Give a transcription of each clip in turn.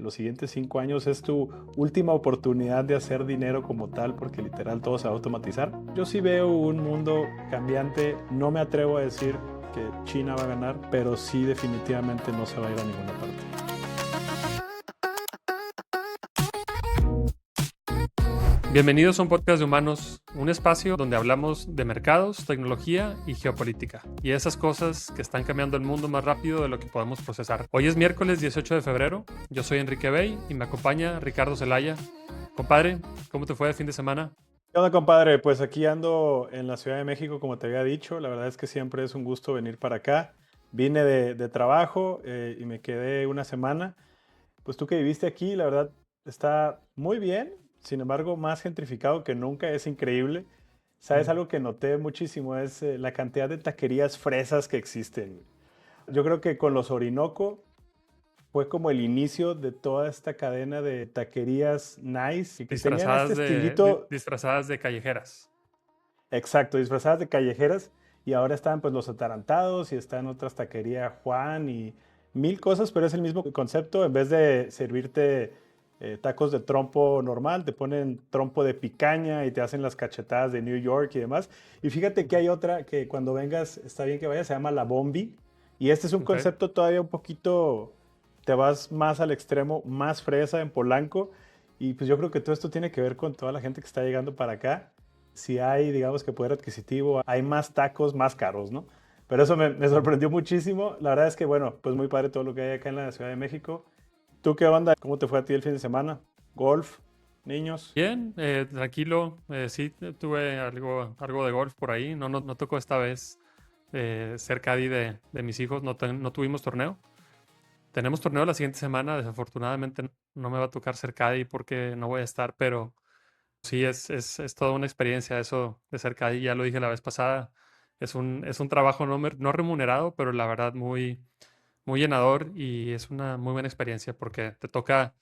Los siguientes 5 años es tu última oportunidad de hacer dinero como tal, porque literal todo se va a automatizar. Yo sí veo un mundo cambiante. No me atrevo a decir que China va a ganar, pero sí definitivamente no se va a ir a ninguna parte. Bienvenidos a un podcast de humanos, un espacio donde hablamos de mercados, tecnología y geopolítica, y esas cosas que están cambiando el mundo más rápido de lo que podemos procesar. Hoy es miércoles 18 de febrero, yo soy Enrique Bey y me acompaña Ricardo Zelaya. Compadre, ¿cómo te fue el fin de semana? ¿Qué onda, compadre? Pues aquí ando en la Ciudad de México, como te había dicho. La verdad es que siempre es un gusto venir para acá. Vine de trabajo y me quedé una semana. Pues tú que viviste aquí, la verdad está muy bien. Sin embargo, más gentrificado que nunca. Es increíble. ¿Sabes? Mm. Algo que noté muchísimo es la cantidad de taquerías fresas que existen. Yo creo que con los Orinoco fue como el inicio de toda esta cadena de taquerías nice y que tenían este estilito. Disfrazadas de callejeras. Exacto, disfrazadas de callejeras, y ahora están pues los atarantados y están otras taquería Juan y mil cosas, pero es el mismo concepto. En vez de servirte tacos de trompo normal, te ponen trompo de picaña y te hacen las cachetadas de New York y demás. Y fíjate que hay otra que cuando vengas está bien que vayas, se llama la Bombi, y este es un Okay. concepto todavía un poquito, te vas más al extremo, más fresa en Polanco. Y pues yo creo que todo esto tiene que ver con toda la gente que está llegando para acá. Si hay, digamos, que poder adquisitivo, hay más tacos más caros, ¿no? Pero eso me sorprendió muchísimo. La verdad es que, bueno, pues muy padre todo lo que hay acá en la Ciudad de México. ¿Tú qué onda? ¿Cómo te fue a ti el fin de semana? ¿Golf? ¿Niños? Bien, tranquilo. Sí, tuve algo de golf por ahí. No tocó esta vez ser caddy de mis hijos. No tuvimos torneo. Tenemos torneo la siguiente semana. Desafortunadamente no me va a tocar ser caddy porque no voy a estar, pero sí es toda una experiencia eso de ser caddy. Ya lo dije la vez pasada. Es un trabajo no remunerado, pero la verdad muy llenador y es una muy buena experiencia porque te toca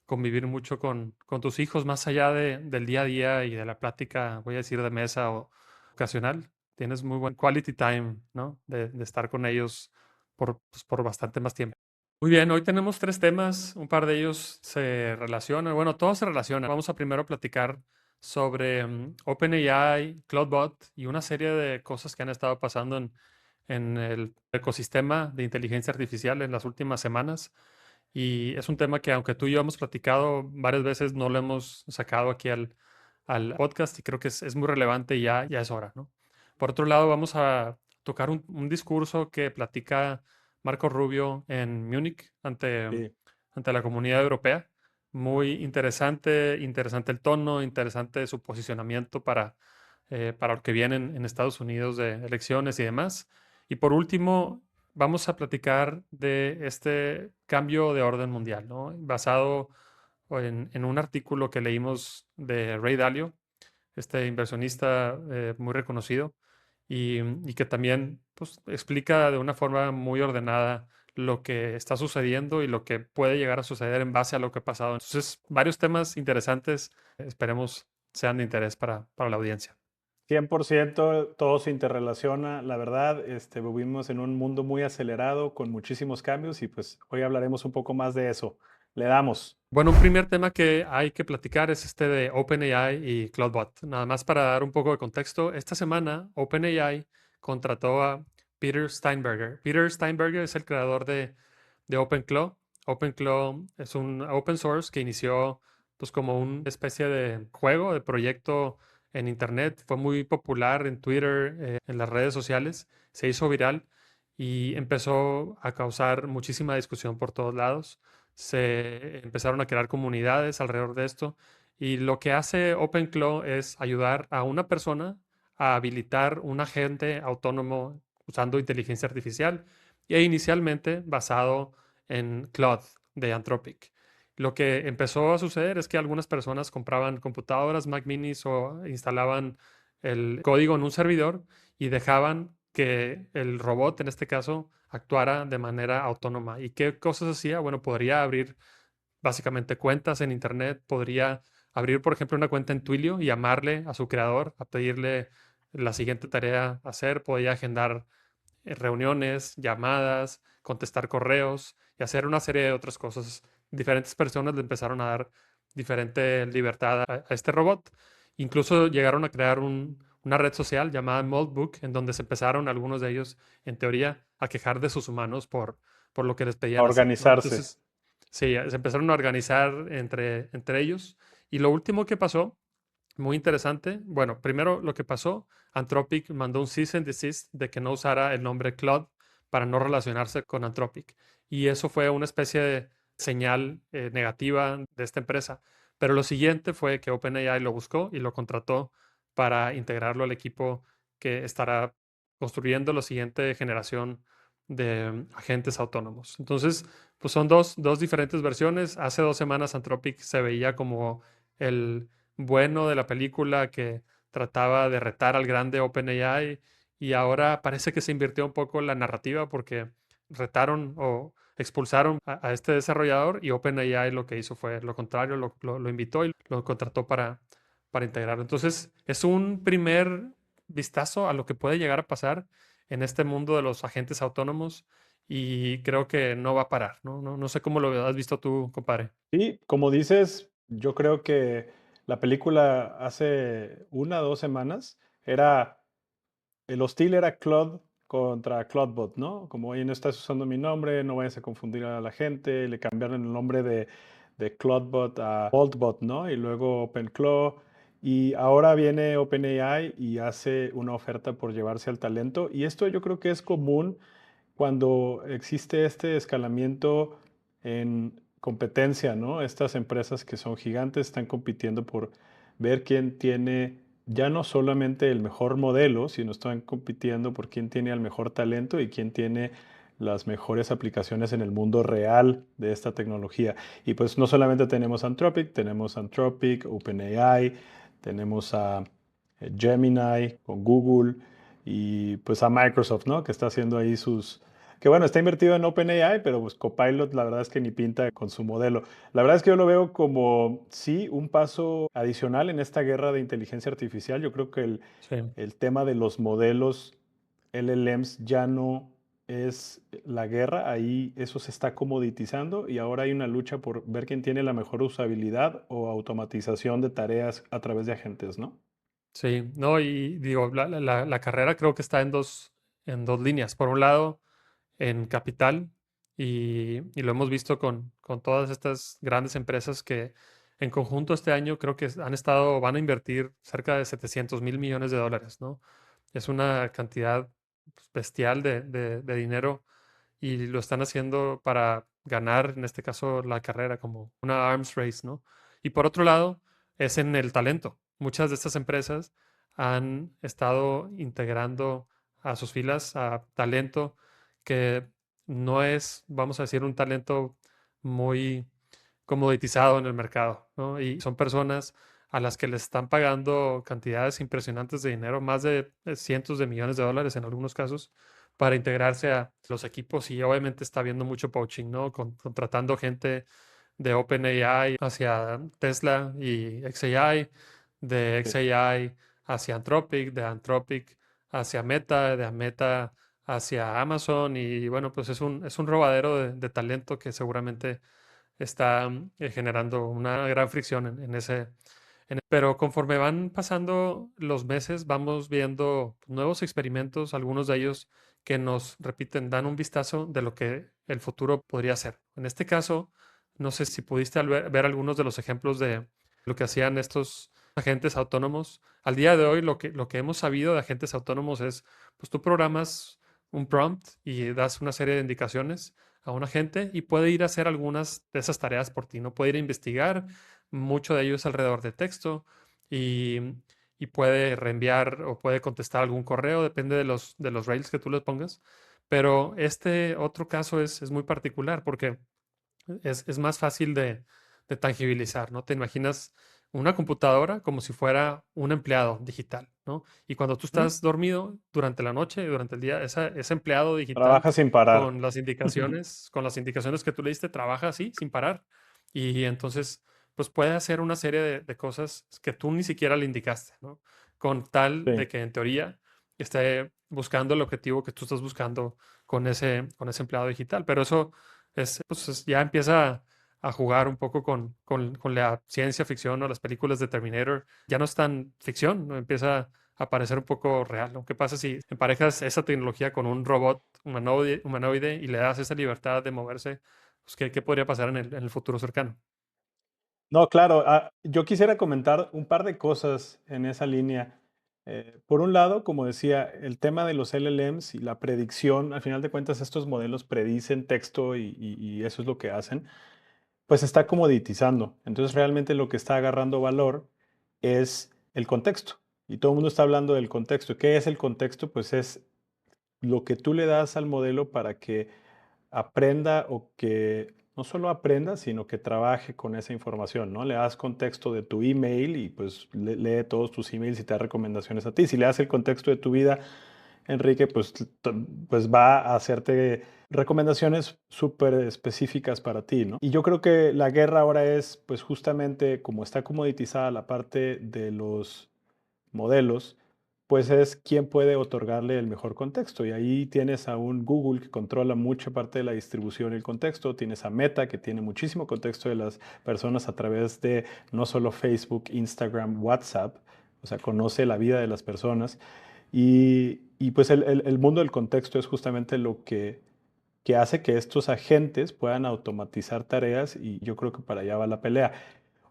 convivir mucho con tus hijos más allá del día a día y de la plática, voy a decir, de mesa o ocasional. Tienes muy buen quality time, ¿no? De estar con ellos por bastante más tiempo. Muy bien, hoy tenemos tres temas, un par de ellos se relacionan, bueno, todos se relacionan. Vamos a primero platicar sobre OpenAI, CloudBot y una serie de cosas que han estado pasando en el ecosistema de inteligencia artificial en las últimas semanas. Y es un tema que, aunque tú y yo hemos platicado varias veces, no lo hemos sacado aquí al podcast y creo que es muy relevante y ya es hora, ¿no? Por otro lado, vamos a tocar un discurso que platica Marco Rubio en Múnich Sí. ante la comunidad europea. Muy interesante el tono, interesante su posicionamiento para lo que viene en Estados Unidos de elecciones y demás. Y por último, vamos a platicar de este cambio de orden mundial, ¿no? Basado en un artículo que leímos de Ray Dalio, este inversionista muy reconocido, y que también pues, explica de una forma muy ordenada lo que está sucediendo y lo que puede llegar a suceder en base a lo que ha pasado. Entonces, varios temas interesantes, esperemos sean de interés para la audiencia. 100% todo se interrelaciona. La verdad, vivimos en un mundo muy acelerado con muchísimos cambios y pues hoy hablaremos un poco más de eso. Le damos. Bueno, un primer tema que hay que platicar es este de OpenAI y CloudBot. Nada más para dar un poco de contexto, esta semana OpenAI contrató a Peter Steinberger. Peter Steinberger es el creador de OpenClaw. OpenClaw es un open source que inició pues, como una especie de juego, de proyecto en Internet. Fue muy popular en Twitter, en las redes sociales. Se hizo viral y empezó a causar muchísima discusión por todos lados. Se empezaron a crear comunidades alrededor de esto y lo que hace OpenClaw es ayudar a una persona a habilitar un agente autónomo usando inteligencia artificial e inicialmente basado en Claude de Anthropic. Lo que empezó a suceder es que algunas personas compraban computadoras Mac minis o instalaban el código en un servidor y dejaban que el robot, en este caso, actuara de manera autónoma. ¿Y qué cosas hacía? Bueno, podría abrir básicamente cuentas en Internet, podría abrir, por ejemplo, una cuenta en Twilio y llamarle a su creador a pedirle la siguiente tarea a hacer, podía agendar reuniones, llamadas, contestar correos y hacer una serie de otras cosas diferentes personas le empezaron a dar diferente libertad a este robot. Incluso llegaron a crear una red social llamada Moldbook, en donde se empezaron algunos de ellos, en teoría, a quejar de sus humanos por lo que les A pedían hacer, ¿no? organizarse. Entonces, sí, se empezaron a organizar entre ellos. Y lo último que pasó, muy interesante, bueno, primero lo que pasó, Anthropic mandó un cease and desist de que no usara el nombre Claude para no relacionarse con Anthropic. Y eso fue una especie de señal negativa de esta empresa. Pero lo siguiente fue que OpenAI lo buscó y lo contrató para integrarlo al equipo que estará construyendo la siguiente generación de agentes autónomos. Entonces, pues son dos diferentes versiones. Hace 2 semanas Anthropic se veía como el bueno de la película que trataba de retar al grande OpenAI y ahora parece que se invirtió un poco la narrativa porque retaron o expulsaron a este desarrollador y OpenAI lo que hizo fue lo contrario, lo invitó y lo contrató para integrarlo. Entonces, es un primer vistazo a lo que puede llegar a pasar en este mundo de los agentes autónomos y creo que no va a parar, ¿no? No sé cómo lo has visto tú, compadre. Y como dices, yo creo que la película hace 1 o 2 semanas era, el hostil era Claude contra Claudebot, ¿no? Como, oye, no estás usando mi nombre, no vayas a confundir a la gente. Le cambiaron el nombre de Claudebot a Boltbot, ¿no? Y luego OpenClaw. Y ahora viene OpenAI y hace una oferta por llevarse al talento. Y esto yo creo que es común cuando existe este escalamiento en competencia, ¿no? Estas empresas que son gigantes están compitiendo por ver quién tiene ya no solamente el mejor modelo, sino están compitiendo por quién tiene el mejor talento y quién tiene las mejores aplicaciones en el mundo real de esta tecnología. Y pues no solamente tenemos Anthropic, OpenAI, tenemos a Gemini con Google y pues a Microsoft, ¿no? Que está haciendo ahí que bueno, está invertido en OpenAI, pero pues Copilot la verdad es que ni pinta con su modelo. La verdad es que yo lo veo como, sí, un paso adicional en esta guerra de inteligencia artificial. Yo creo que Sí. el tema de los modelos LLMs ya no es la guerra, ahí eso se está comoditizando y ahora hay una lucha por ver quién tiene la mejor usabilidad o automatización de tareas a través de agentes, ¿no? Sí, no, y digo, la carrera creo que está en dos líneas. Por un lado, en capital, y lo hemos visto con todas estas grandes empresas que en conjunto este año creo que van a invertir cerca de 700.000 millones de dólares, ¿no? Es una cantidad pues, bestial de dinero y lo están haciendo para ganar, en este caso, la carrera como una arms race, ¿no? Y por otro lado, es en el talento. Muchas de estas empresas han estado integrando a sus filas a talento que no es, vamos a decir, un talento muy comoditizado en el mercado, ¿no? Y son personas a las que les están pagando cantidades impresionantes de dinero, más de cientos de millones de dólares en algunos casos, para integrarse a los equipos y obviamente está habiendo mucho poaching, ¿no? Contratando gente de OpenAI hacia Tesla y xAI, de Sí. xAI hacia Anthropic, de Anthropic hacia Meta, de Meta hacia Amazon y bueno, pues es un robadero de talento que seguramente está generando una gran fricción en ese. Pero conforme van pasando los meses, vamos viendo nuevos experimentos, algunos de ellos que nos repiten, dan un vistazo de lo que el futuro podría ser. En este caso, no sé si pudiste ver algunos de los ejemplos de lo que hacían estos agentes autónomos. Al día de hoy, lo que hemos sabido de agentes autónomos es, pues tú programas un prompt y das una serie de indicaciones a un agente y puede ir a hacer algunas de esas tareas por ti, ¿no? Puede ir a investigar, mucho de ello es alrededor de texto y, y puede reenviar o puede contestar algún correo, depende de los rails que tú le pongas. Pero este otro caso es muy particular porque es más fácil de tangibilizar, ¿no? Te imaginas una computadora como si fuera un empleado digital, ¿no? Y cuando tú ¿Mm? estás dormido durante la noche y durante el día, ese empleado digital Trabaja sin parar. con las indicaciones que tú le diste, trabaja así, sin parar. Y entonces, pues puede hacer una serie de cosas que tú ni siquiera le indicaste, ¿no? Con tal de Sí. que en teoría esté buscando el objetivo que tú estás buscando con ese empleado digital. Pero eso pues ya empieza a jugar un poco con la ciencia ficción o las películas de Terminator. Ya no es tan ficción, ¿no? Empieza a parecer un poco real, ¿no? ¿Qué pasa si emparejas esa tecnología con un robot humanoide y le das esa libertad de moverse? Pues, ¿qué podría pasar en el futuro cercano? No, claro, yo quisiera comentar un par de cosas en esa línea. Por un lado, como decía, el tema de los LLMs y la predicción, al final de cuentas, estos modelos predicen texto y eso es lo que hacen, pues está comoditizando. Entonces, realmente lo que está agarrando valor es el contexto. Y todo el mundo está hablando del contexto. ¿Qué es el contexto? Pues es lo que tú le das al modelo para que aprenda o que no solo aprenda, sino que trabaje con esa información, ¿no? Le das contexto de tu email y pues lee todos tus emails y te da recomendaciones a ti. Si le das el contexto de tu vida, Enrique, pues, pues va a hacerte recomendaciones súper específicas para ti, ¿no? Y yo creo que la guerra ahora es, pues justamente como está comoditizada la parte de los modelos, pues es quién puede otorgarle el mejor contexto. Y ahí tienes a un Google que controla mucha parte de la distribución y el contexto, tienes a Meta que tiene muchísimo contexto de las personas a través de no solo Facebook, Instagram, WhatsApp, o sea, conoce la vida de las personas. Y pues el mundo del contexto es justamente lo que hace que estos agentes puedan automatizar tareas y yo creo que para allá va la pelea.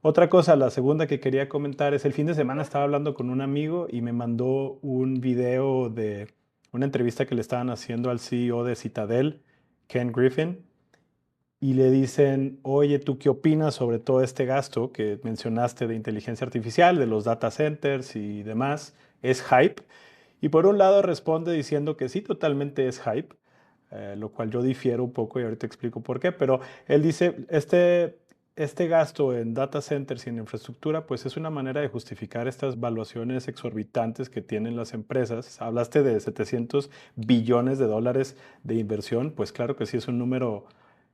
Otra cosa, la segunda que quería comentar es el fin de semana estaba hablando con un amigo y me mandó un video de una entrevista que le estaban haciendo al CEO de Citadel, Ken Griffin, y le dicen, oye, ¿tú qué opinas sobre todo este gasto que mencionaste de inteligencia artificial, de los data centers y demás? ¿Es hype? Y por un lado responde diciendo que sí, totalmente es hype, lo cual yo difiero un poco y ahorita explico por qué, pero él dice, este gasto en data centers y en infraestructura, pues es una manera de justificar estas valuaciones exorbitantes que tienen las empresas. Hablaste de 700 billones de dólares de inversión, pues claro que sí es un número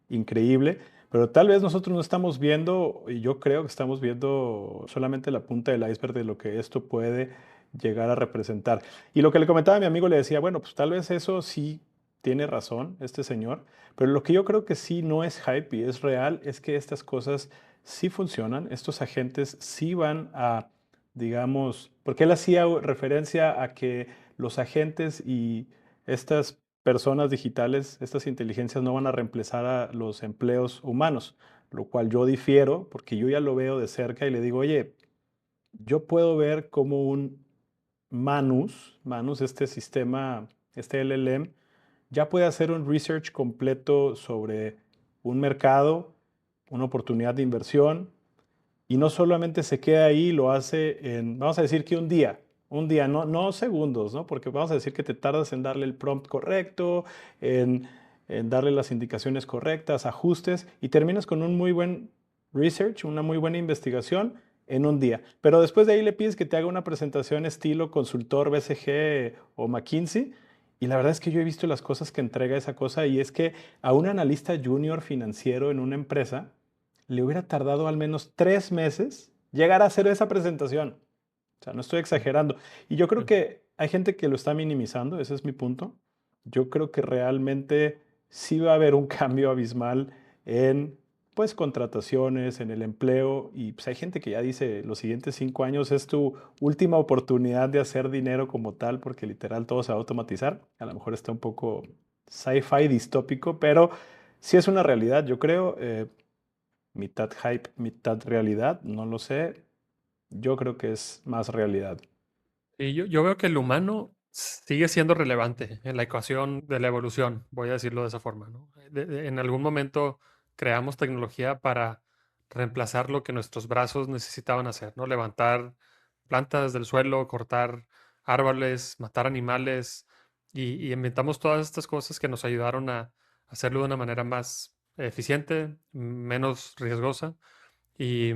increíble, pero tal vez nosotros no estamos viendo, y yo creo que estamos viendo solamente la punta del iceberg de lo que esto puede llegar a representar. Y lo que le comentaba a mi amigo, le decía, bueno, pues tal vez eso sí tiene razón este señor, pero lo que yo creo que sí no es hype y es real es que estas cosas sí funcionan, estos agentes sí van a, digamos, porque él hacía referencia a que los agentes y estas personas digitales, estas inteligencias no van a reemplazar a los empleos humanos, lo cual yo difiero porque yo ya lo veo de cerca y le digo, oye, yo puedo ver cómo un Manus, este sistema, este LLM, ya puede hacer un research completo sobre un mercado, una oportunidad de inversión, y no solamente se queda ahí, lo hace en, vamos a decir que un día, no segundos, ¿no? Porque vamos a decir que te tardas en darle el prompt correcto, en darle las indicaciones correctas, ajustes, y terminas con un muy buen research, una muy buena investigación en un día. Pero después de ahí le pides que te haga una presentación estilo consultor BCG o McKinsey. Y la verdad es que yo he visto las cosas que entrega esa cosa y es que a un analista junior financiero en una empresa, le hubiera tardado al menos 3 meses llegar a hacer esa presentación. O sea, no estoy Sí, exagerando. Y yo creo sí. que hay gente que lo está minimizando, ese es mi punto. Yo creo que realmente sí va a haber un cambio abismal en, pues, contrataciones, en el empleo. Y pues hay gente que ya dice, los siguientes 5 años es tu última oportunidad de hacer dinero como tal, porque literal todo se va a automatizar. A lo mejor está un poco sci-fi distópico, pero sí es una realidad, yo creo. Mitad hype, mitad realidad, no lo sé. Yo creo que es más realidad. Y yo veo que el humano sigue siendo relevante en la ecuación de la evolución, voy a decirlo de esa forma, ¿no? En algún momento creamos tecnología para reemplazar lo que nuestros brazos necesitaban hacer, ¿no? Levantar plantas del suelo, cortar árboles, matar animales, y inventamos todas estas cosas que nos ayudaron a hacerlo de una manera más eficiente, menos riesgosa. Y,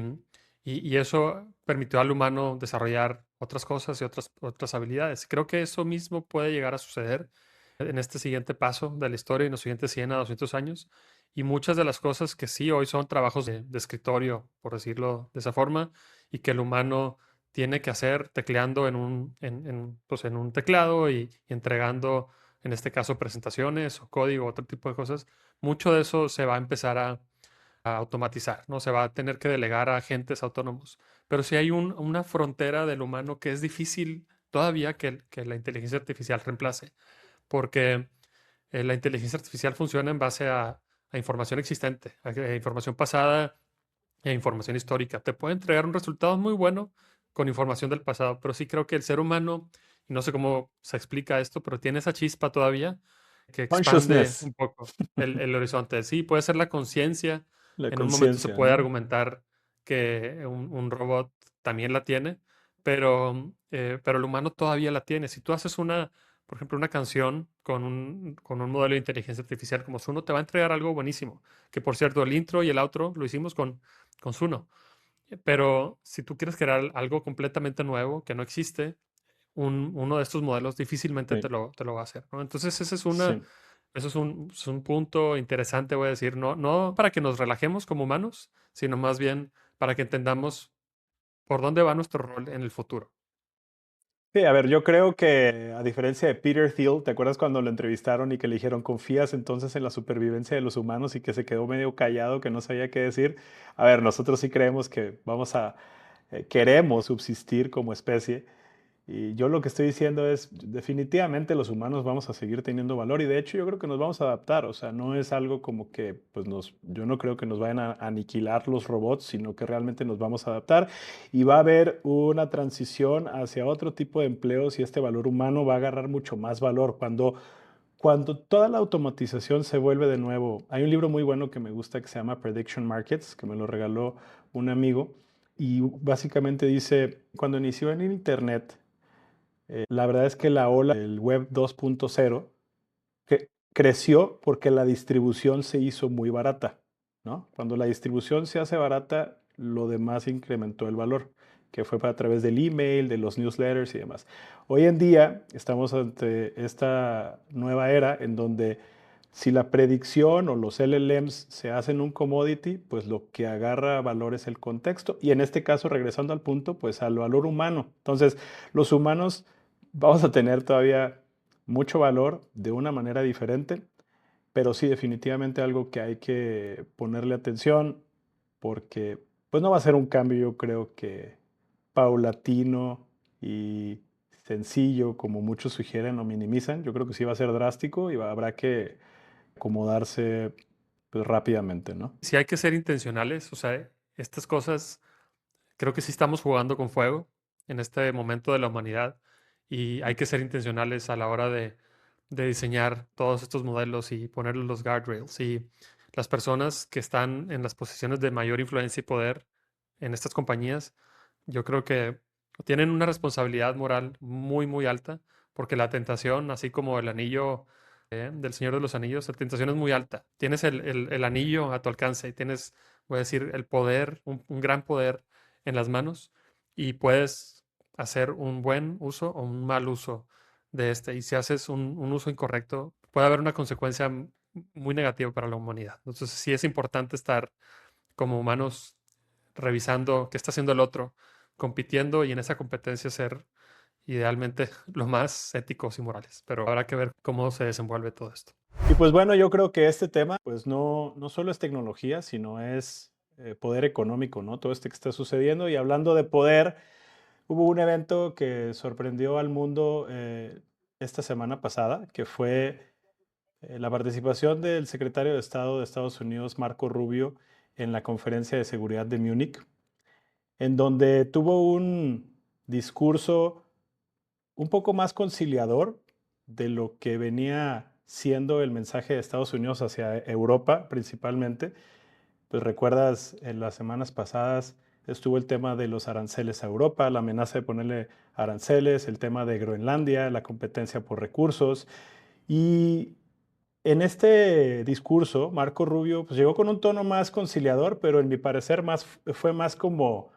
y eso permitió al humano desarrollar otras cosas y otras habilidades. Creo que eso mismo puede llegar a suceder en este siguiente paso de la historia, en los siguientes 100 a 200 años. Y muchas de las cosas que sí hoy son trabajos de escritorio, por decirlo de esa forma, y que el humano tiene que hacer tecleando pues en un teclado y entregando, en este caso, presentaciones o código, otro tipo de cosas, mucho de eso se va a empezar automatizar, ¿no? Se va a tener que delegar a agentes autónomos. Pero sí hay una frontera del humano que es difícil todavía que la inteligencia artificial reemplace, porque la inteligencia artificial funciona en base a información existente, a información pasada e información histórica. Te puede entregar un resultado muy bueno con información del pasado, pero sí creo que el ser humano, y no sé cómo se explica esto, pero tiene esa chispa todavía que expande Consciousness, un poco el horizonte. Sí, puede ser la conciencia. la En un momento se conciencia, puede ¿no? argumentar que un robot también la tiene, pero el humano todavía la tiene. Si tú haces por ejemplo, una canción con un modelo de inteligencia artificial como Suno, te va a entregar algo buenísimo. Que por cierto, el intro y el outro lo hicimos con Suno. Pero si tú quieres crear algo completamente nuevo que no existe, uno de estos modelos difícilmente Sí, te lo va a hacer, ¿no? Entonces, sí. eso es un punto interesante, voy a decir, no para que nos relajemos como humanos, sino más bien para que entendamos por dónde va nuestro rol en el futuro. Sí, a ver, yo creo que a diferencia de Peter Thiel, ¿te acuerdas cuando lo entrevistaron y que le dijeron, ¿confías entonces en la supervivencia de los humanos? Y que se quedó medio callado, que no sabía qué decir. A ver, nosotros sí creemos que queremos subsistir como especie. Y yo lo que estoy diciendo es, definitivamente los humanos vamos a seguir teniendo valor y de hecho yo creo que nos vamos a adaptar, o sea, no es algo como que, pues yo no creo que nos vayan a aniquilar los robots, sino que realmente nos vamos a adaptar y va a haber una transición hacia otro tipo de empleos y este valor humano va a agarrar mucho más valor cuando toda la automatización se vuelve de nuevo. Hay un libro muy bueno que me gusta que se llama Prediction Markets, que me lo regaló un amigo y básicamente dice, cuando inició en Internet, la verdad es que la ola del web 2.0 que creció porque la distribución se hizo muy barata, ¿no? Cuando la distribución se hace barata, lo demás incrementó el valor, que fue a través del email, de los newsletters y demás. Hoy en día estamos ante esta nueva era en donde si la predicción o los LLMs se hacen un commodity, pues lo que agarra valor es el contexto. Y en este caso, regresando al punto, pues al valor humano. Entonces, los humanos vamos a tener todavía mucho valor de una manera diferente, pero sí definitivamente algo que hay que ponerle atención porque pues no va a ser un cambio, yo creo que paulatino y sencillo como muchos sugieren o minimizan. Yo creo que sí va a ser drástico y habrá que acomodarse pues, rápidamente, ¿no? Si hay que ser intencionales, o sea, estas cosas, creo que sí estamos jugando con fuego en este momento de la humanidad y hay que ser intencionales a la hora de diseñar todos estos modelos y ponerles los guardrails. Y las personas que están en las posiciones de mayor influencia y poder en estas compañías, yo creo que tienen una responsabilidad moral muy, muy alta, porque la tentación, así como el anillo del Señor de los Anillos, la tentación es muy alta. Tienes el anillo a tu alcance y tienes, voy a decir, el poder, un gran poder en las manos y puedes hacer un buen uso o un mal uso de este. Y si haces un uso incorrecto, puede haber una consecuencia muy negativa para la humanidad. Entonces, sí es importante estar como humanos revisando qué está haciendo el otro, compitiendo y en esa competencia ser idealmente lo más éticos y morales. Pero habrá que ver cómo se desenvuelve todo esto. Y pues bueno, yo creo que este tema pues no solo es tecnología, sino es poder económico, ¿no? Todo este que está sucediendo y hablando de poder, hubo un evento que sorprendió al mundo esta semana pasada, que fue la participación del secretario de Estado de Estados Unidos, Marco Rubio, en la conferencia de seguridad de Múnich, en donde tuvo un discurso un poco más conciliador de lo que venía siendo el mensaje de Estados Unidos hacia Europa principalmente. Pues recuerdas, en las semanas pasadas estuvo el tema de los aranceles a Europa, la amenaza de ponerle aranceles, el tema de Groenlandia, la competencia por recursos. Y en este discurso, Marco Rubio pues, llegó con un tono más conciliador, pero en mi parecer fue más como,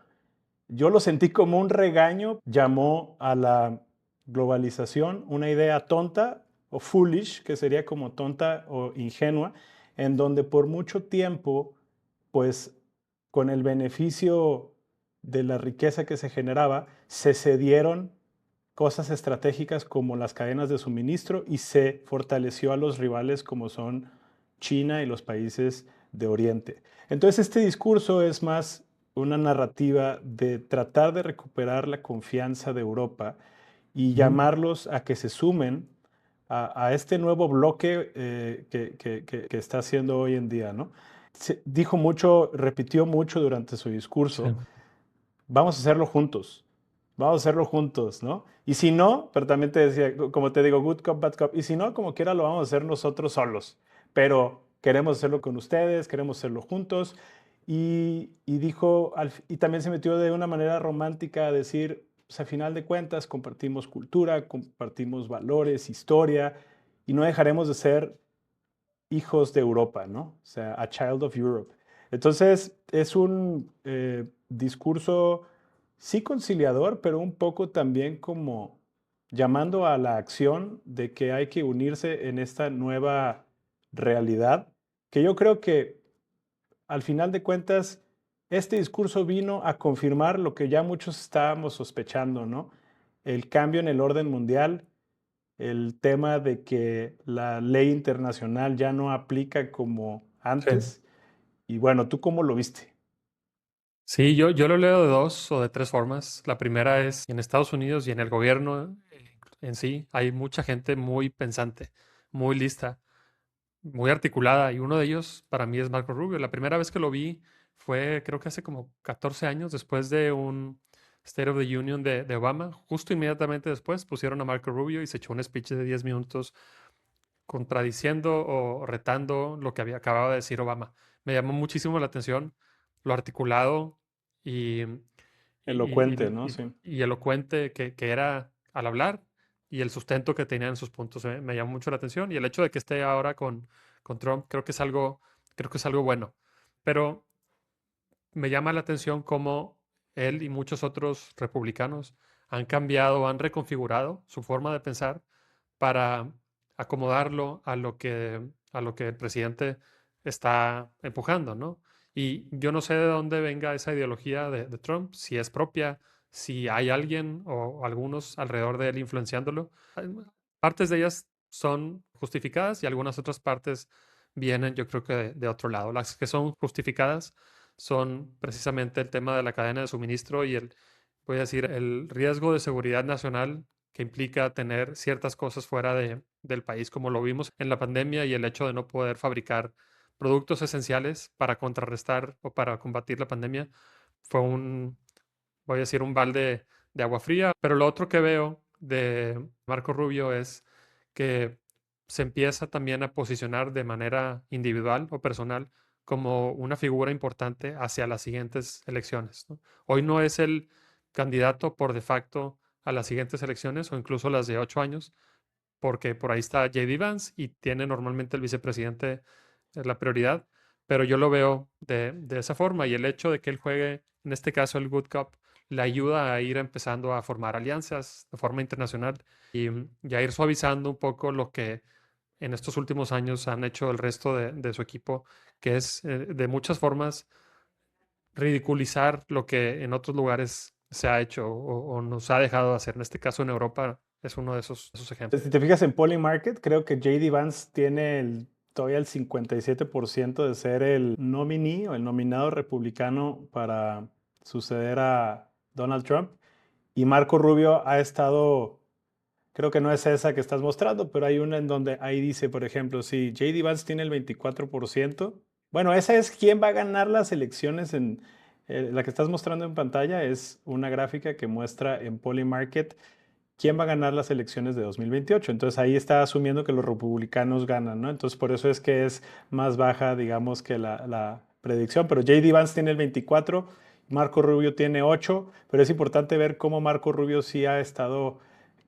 yo lo sentí como un regaño, llamó a la globalización una idea tonta o foolish, que sería como tonta o ingenua, en donde por mucho tiempo, pues con el beneficio de la riqueza que se generaba, se cedieron cosas estratégicas como las cadenas de suministro y se fortaleció a los rivales como son China y los países de Oriente. Entonces este discurso es más una narrativa de tratar de recuperar la confianza de Europa y Ujú. llamarlos a que se sumen a este nuevo bloque que está haciendo hoy en día, ¿no? Dijo mucho, repitió mucho durante su Sí, discurso, vamos a hacerlo juntos, vamos a hacerlo juntos, ¿no? Y si no, pero también te decía, como te digo, good cop, bad cop, y si no, como quiera lo vamos a hacer nosotros solos, pero queremos hacerlo con ustedes, queremos hacerlo juntos. Y dijo, y también se metió de una manera romántica a decir, pues a final de cuentas compartimos cultura, compartimos valores, historia, y no dejaremos de ser hijos de Europa, ¿no? O sea, a child of Europe. Entonces, es un discurso, sí conciliador, pero un poco también como llamando a la acción de que hay que unirse en esta nueva realidad, que yo creo que al final de cuentas, este discurso vino a confirmar lo que ya muchos estábamos sospechando, ¿no? El cambio en el orden mundial, el tema de que la ley internacional ya no aplica como sí. antes. Y bueno, ¿tú cómo lo viste? Sí, yo lo leo de dos o de tres formas. La primera es en Estados Unidos y en el gobierno en sí hay mucha gente muy pensante, muy lista, muy articulada, y uno de ellos para mí es Marco Rubio. La primera vez que lo vi fue creo que hace como 14 años, después de un State of the Union de Obama. Justo inmediatamente después pusieron a Marco Rubio y se echó un speech de 10 minutos contradiciendo o retando lo que había acabado de decir Obama. Me llamó muchísimo la atención lo articulado y, Elocuente, ¿no? Sí. y elocuente que era al hablar, y el sustento que tenía en sus puntos. Me llamó mucho la atención, y el hecho de que esté ahora con Trump creo que es algo bueno. Pero me llama la atención cómo él y muchos otros republicanos han cambiado, han reconfigurado su forma de pensar para acomodarlo a lo que el presidente está empujando, ¿no? Y yo no sé de dónde venga esa ideología de Trump, si es propia, si hay alguien o algunos alrededor de él influenciándolo. Partes de ellas son justificadas y algunas otras partes vienen, yo creo que de otro lado. Las que son justificadas son precisamente el tema de la cadena de suministro y voy a decir, el riesgo de seguridad nacional que implica tener ciertas cosas fuera del país, como lo vimos en la pandemia, y el hecho de no poder fabricar productos esenciales para contrarrestar o para combatir la pandemia, fue voy a decir, un balde de agua fría. Pero lo otro que veo de Marco Rubio es que se empieza también a posicionar de manera individual o personal como una figura importante hacia las siguientes elecciones, ¿no? Hoy no es el candidato por de facto a las siguientes elecciones o incluso las de 8 años, porque por ahí está JD Vance y tiene normalmente el vicepresidente la prioridad, pero yo lo veo de esa forma, y el hecho de que él juegue, en este caso el Good Cup, le ayuda a ir empezando a formar alianzas de forma internacional y a ir suavizando un poco lo que en estos últimos años han hecho el resto de su equipo, que es de muchas formas ridiculizar lo que en otros lugares se ha hecho o nos ha dejado de hacer. En este caso en Europa es uno de esos ejemplos. Si te fijas en Polymarket, creo que JD Vance tiene todavía el 57% de ser el nominee o el nominado republicano para suceder a Donald Trump. Y Marco Rubio ha estado, creo que no es esa que estás mostrando, pero hay una en donde ahí dice, por ejemplo, si JD Vance tiene el 24%, bueno, esa es quién va a ganar las elecciones en la que estás mostrando en pantalla, es una gráfica que muestra en Polymarket quién va a ganar las elecciones de 2028. Entonces ahí está asumiendo que los republicanos ganan, ¿no? Entonces por eso es que es más baja, digamos, que la predicción. Pero JD Vance tiene el 24, Marco Rubio tiene 8, pero es importante ver cómo Marco Rubio sí ha estado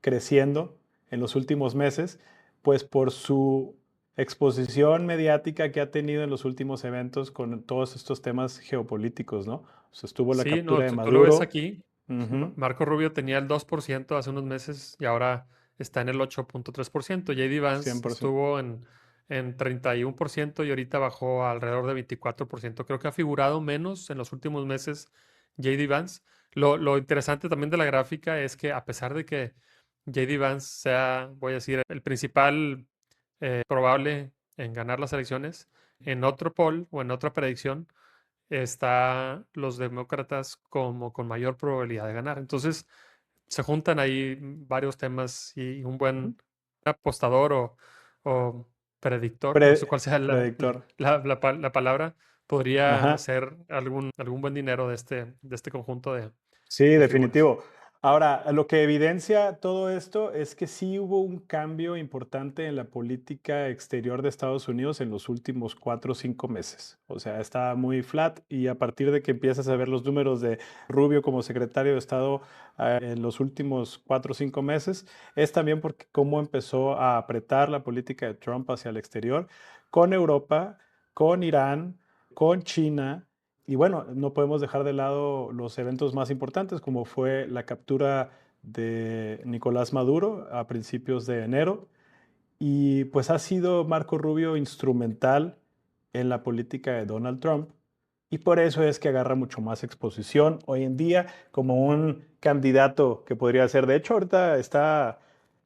creciendo en los últimos meses, pues por su exposición mediática que ha tenido en los últimos eventos con todos estos temas geopolíticos, ¿no? O sea, estuvo la Sí, no, captura de tú lo ves Maduro. aquí. Ujú, Marco Rubio tenía el 2% hace unos meses y ahora está en el 8.3%. JD Vance 100%. estuvo en 31% y ahorita bajó a alrededor de 24%. Creo que ha figurado menos en los últimos meses JD Vance. Lo interesante también de la gráfica es que, a pesar de que JD Vance sea, voy a decir, el principal probable en ganar las elecciones, en otro poll o en otra predicción está los demócratas como con mayor probabilidad de ganar. Entonces, se juntan ahí varios temas y un Ujú. buen apostador o predictor, no sé cuál sea Predictor. la palabra, podría Ajá. hacer algún buen dinero de este conjunto Sí, de figuras. definitivo. Ahora, lo que evidencia todo esto es que sí hubo un cambio importante en la política exterior de Estados Unidos en los últimos 4 o 5 meses. O sea, está muy flat y a partir de que empiezas a ver los números de Rubio como secretario de Estado en los últimos 4 o 5 meses, es también porque cómo empezó a apretar la política de Trump hacia el exterior con Europa, con Irán, con China. Y bueno, no podemos dejar de lado los eventos más importantes, como fue la captura de Nicolás Maduro a principios de enero. Y pues ha sido Marco Rubio instrumental en la política de Donald Trump. Y por eso es que agarra mucho más exposición hoy en día como un candidato que podría ser. De hecho, ahorita está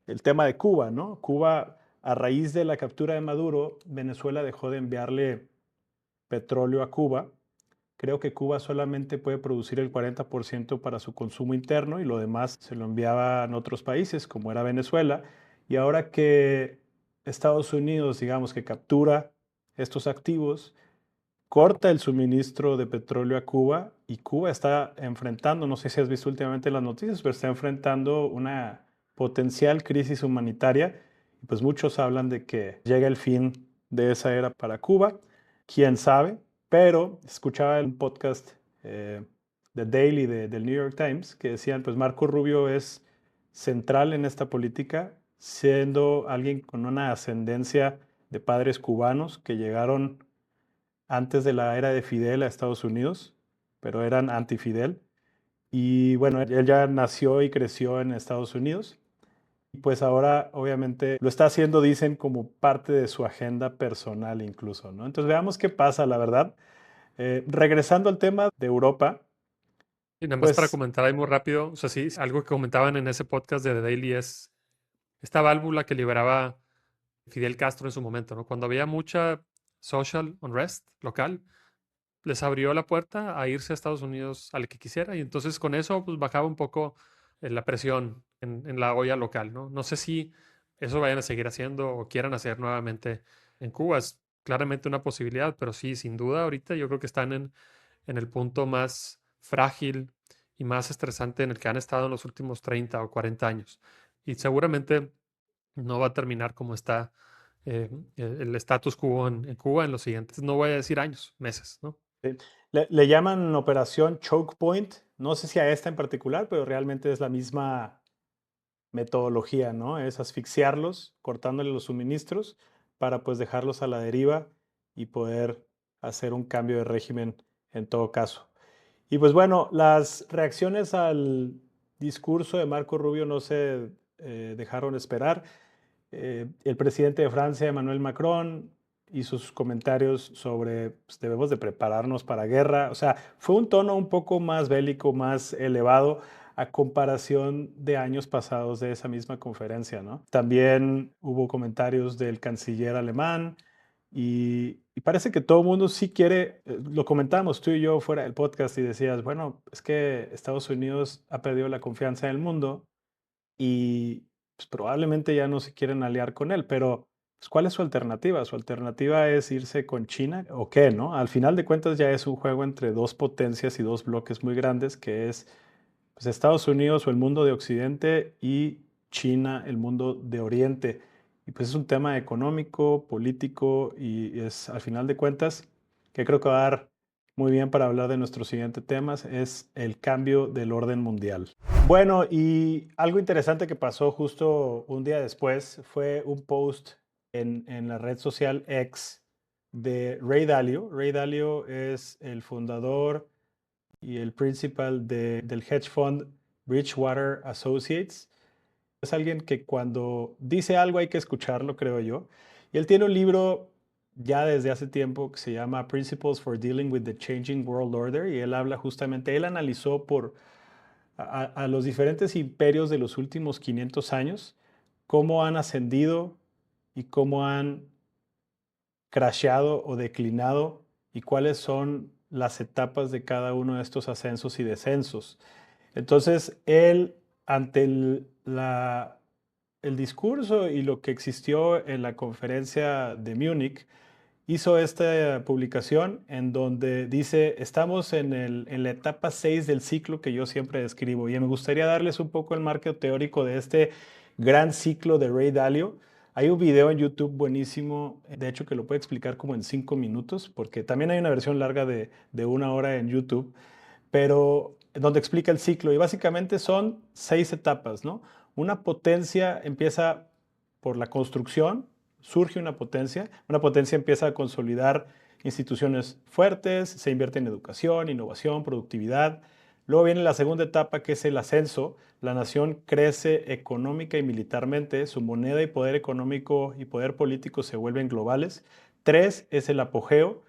el tema de Cuba, ¿no? Cuba, a raíz de la captura de Maduro, Venezuela dejó de enviarle petróleo a Cuba. Creo que Cuba solamente puede producir el 40% para su consumo interno y lo demás se lo enviaban a otros países, como era Venezuela. Y ahora que Estados Unidos, digamos que captura estos activos, corta el suministro de petróleo a Cuba y Cuba está enfrentando, no sé si has visto últimamente las noticias, pero está enfrentando una potencial crisis humanitaria. Y pues muchos hablan de que llega el fin de esa era para Cuba. Quién sabe, pero escuchaba un podcast de Daily del New York Times que decían, pues Marco Rubio es central en esta política, siendo alguien con una ascendencia de padres cubanos que llegaron antes de la era de Fidel a Estados Unidos, pero eran anti-Fidel. Y bueno, él ya nació y creció en Estados Unidos. Y pues ahora obviamente lo está haciendo, dicen, como parte de su agenda personal incluso, ¿no? Entonces veamos qué pasa, la verdad. Regresando al tema de Europa, Y nada más para pues, comentar ahí muy rápido, o sea, sí, algo que comentaban en ese podcast de The Daily es esta válvula que liberaba Fidel Castro en su momento, ¿no? Cuando había mucha social unrest local, les abrió la puerta a irse a Estados Unidos al que quisiera y entonces con eso pues bajaba un poco la presión en la olla local, ¿no? No sé si eso vayan a seguir haciendo o quieran hacer nuevamente en Cuba. Es claramente una posibilidad, pero sí, sin duda ahorita yo creo que están en el punto más frágil y más estresante en el que han estado en los últimos 30 o 40 años. Y seguramente no va a terminar como está el status quo en Cuba en los siguientes, no voy a decir años, meses, ¿no? sí, le llaman operación Choke Point. No sé si a esta en particular, pero realmente es la misma metodología, ¿no? Es asfixiarlos, cortándole los suministros para pues dejarlos a la deriva y poder hacer un cambio de régimen en todo caso. Y pues bueno, las reacciones al discurso de Marco Rubio no se dejaron esperar. El presidente de Francia, Emmanuel Macron, hizo sus comentarios sobre pues, debemos de prepararnos para guerra. O sea, fue un tono un poco más bélico, más elevado a comparación de años pasados de esa misma conferencia, ¿no? También hubo comentarios del canciller alemán y parece que todo el mundo sí quiere, lo comentábamos tú y yo fuera del podcast y decías, bueno, es que Estados Unidos ha perdido la confianza en el mundo y pues, probablemente ya no se quieren aliar con él, pero pues, ¿cuál es su alternativa? Su alternativa es irse con China o qué, ¿no? Al final de cuentas ya es un juego entre dos potencias y dos bloques muy grandes, que es pues, Estados Unidos o el mundo de Occidente y China, el mundo de Oriente. Y pues es un tema económico, político y es al final de cuentas que creo que va a dar muy bien para hablar de nuestro siguiente tema, es el cambio del orden mundial. Bueno, y algo interesante que pasó justo un día después fue un post en la red social X de Ray Dalio. Ray Dalio es el fundador y el principal del hedge fund Bridgewater Associates. Es alguien que cuando dice algo hay que escucharlo, creo yo. Y él tiene un libro ya desde hace tiempo que se llama Principles for Dealing with the Changing World Order y él habla justamente, él analizó a los diferentes imperios de los últimos 500 años, cómo han ascendido y cómo han crasheado o declinado y cuáles son las etapas de cada uno de estos ascensos y descensos. Entonces, él, ante el discurso y lo que existió en la conferencia de Múnich, hizo esta publicación en donde dice, estamos en la etapa 6 del ciclo que yo siempre describo, y me gustaría darles un poco el marco teórico de este gran ciclo de Ray Dalio. Hay un video en YouTube buenísimo, de hecho que lo puede explicar como en 5 minutos, porque también hay una versión larga de 1 hora en YouTube, pero donde explica el ciclo, y básicamente son 6 etapas, ¿no? Una potencia empieza por la construcción, surge una potencia empieza a consolidar instituciones fuertes, se invierte en educación, innovación, productividad. Luego viene la segunda etapa, que es el ascenso. La nación crece económica y militarmente, su moneda y poder económico y poder político se vuelven globales. 3 es el apogeo,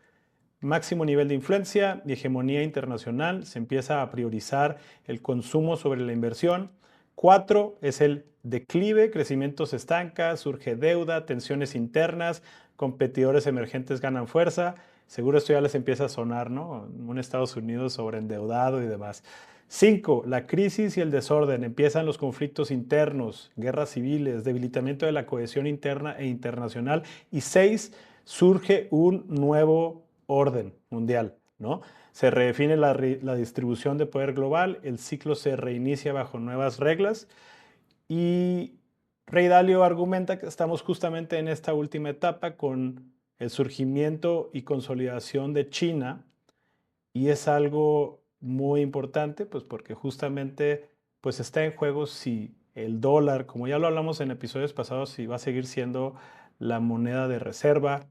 máximo nivel de influencia y hegemonía internacional, se empieza a priorizar el consumo sobre la inversión. 4 es el declive, crecimiento se estanca, surge deuda, tensiones internas, competidores emergentes ganan fuerza. Seguro esto ya les empieza a sonar, ¿no? Un Estados Unidos sobreendeudado y demás. 5, la crisis y el desorden. Empiezan los conflictos internos, guerras civiles, debilitamiento de la cohesión interna e internacional. Y 6, surge un nuevo orden mundial, ¿no? Se redefine la distribución de poder global, el ciclo se reinicia bajo nuevas reglas y Ray Dalio argumenta que estamos justamente en esta última etapa con el surgimiento y consolidación de China, y es algo muy importante, pues porque justamente pues está en juego si el dólar, como ya lo hablamos en episodios pasados, si va a seguir siendo la moneda de reserva,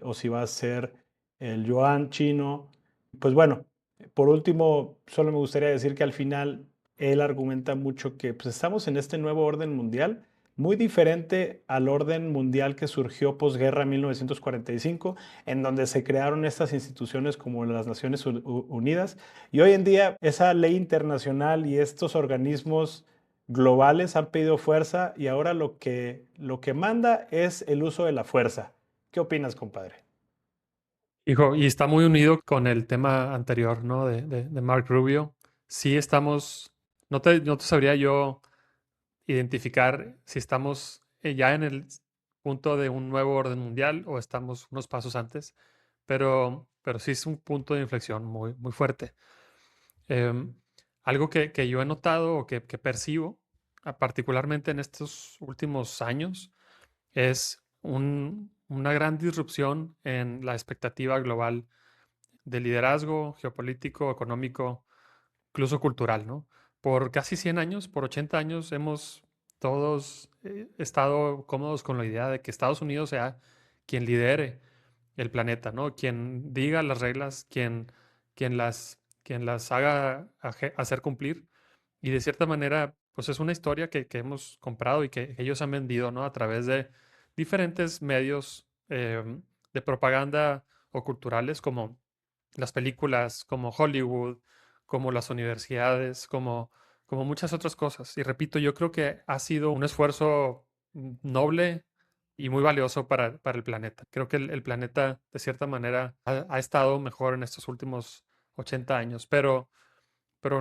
o si va a ser el yuan chino. Pues bueno, por último, solo me gustaría decir que al final él argumenta mucho que pues, estamos en este nuevo orden mundial, muy diferente al orden mundial que surgió posguerra en 1945, en donde se crearon estas instituciones como las Naciones Unidas. Y hoy en día esa ley internacional y estos organismos globales han pedido fuerza, y ahora lo que manda es el uso de la fuerza. ¿Qué opinas, compadre? Hijo, y está muy unido con el tema anterior, ¿no? De Mark Rubio. Sí estamos, no te sabría yo identificar si estamos ya en el punto de un nuevo orden mundial o estamos unos pasos antes, pero sí es un punto de inflexión muy, muy fuerte. Em, Algo que yo he notado o que percibo, particularmente en estos últimos años, es una gran disrupción en la expectativa global de liderazgo geopolítico, económico, incluso cultural, ¿no? Por casi 100 años, por 80 años, hemos todos estado cómodos con la idea de que Estados Unidos sea quien lidere el planeta, ¿no? Quien diga las reglas, quien las haga hacer cumplir. Y de cierta manera, pues es una historia que hemos comprado y que ellos han vendido, ¿no? A través de diferentes medios de propaganda o culturales como las películas, como Hollywood, como las universidades, como muchas otras cosas. Y repito, yo creo que ha sido un esfuerzo noble y muy valioso para el planeta. Creo que el planeta, de cierta manera, ha estado mejor en estos últimos 80 años, pero